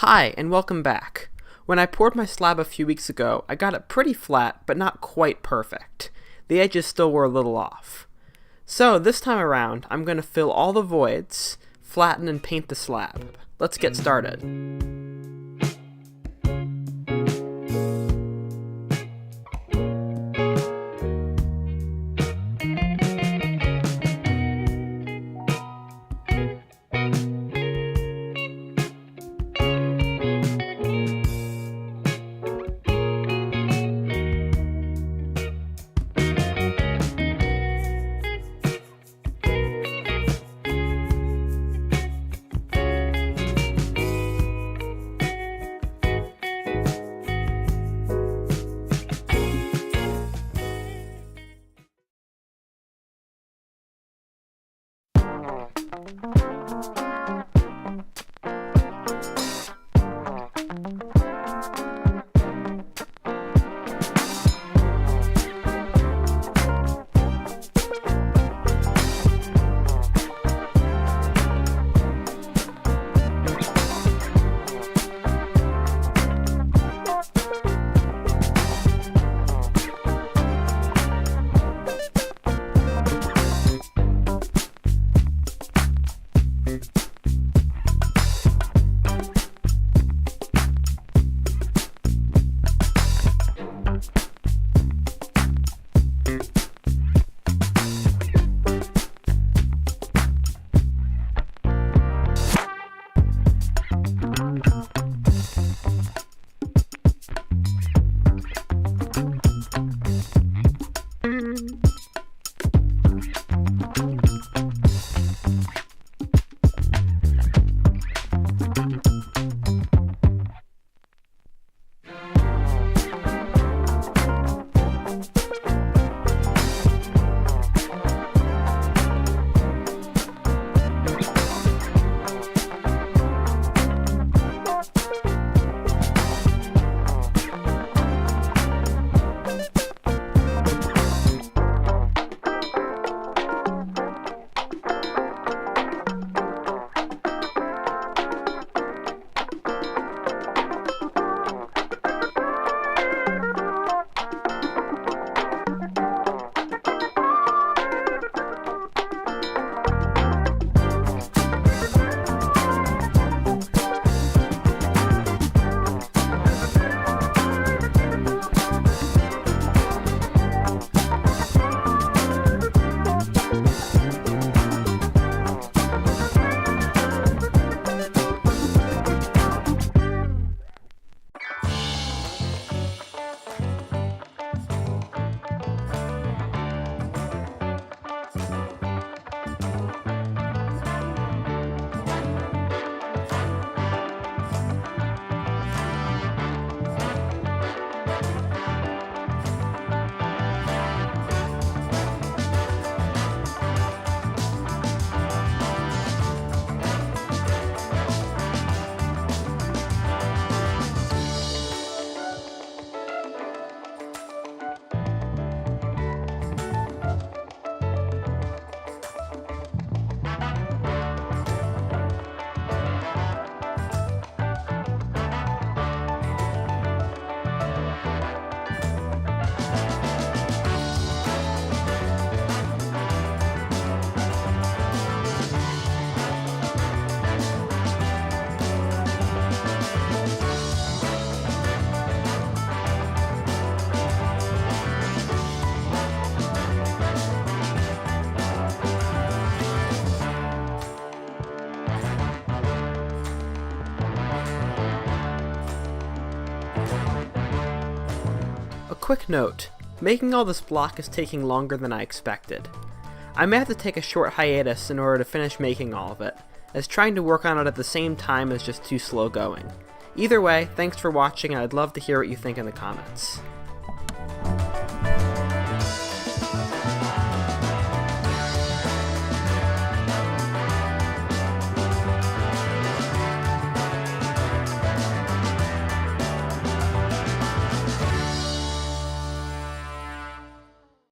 Hi, and welcome back. When I poured my slab a few weeks ago, I got it pretty flat, but not quite perfect. The edges still were a little off. So this time around, I'm going to fill all the voids, flatten and paint the slab. Let's get started. A quick note, making all this block is taking longer than I expected. I may have to take a short hiatus in order to finish making all of it, as trying to work on it at the same time is just too slow going. Either way, thanks for watching and I'd love to hear what you think in the comments.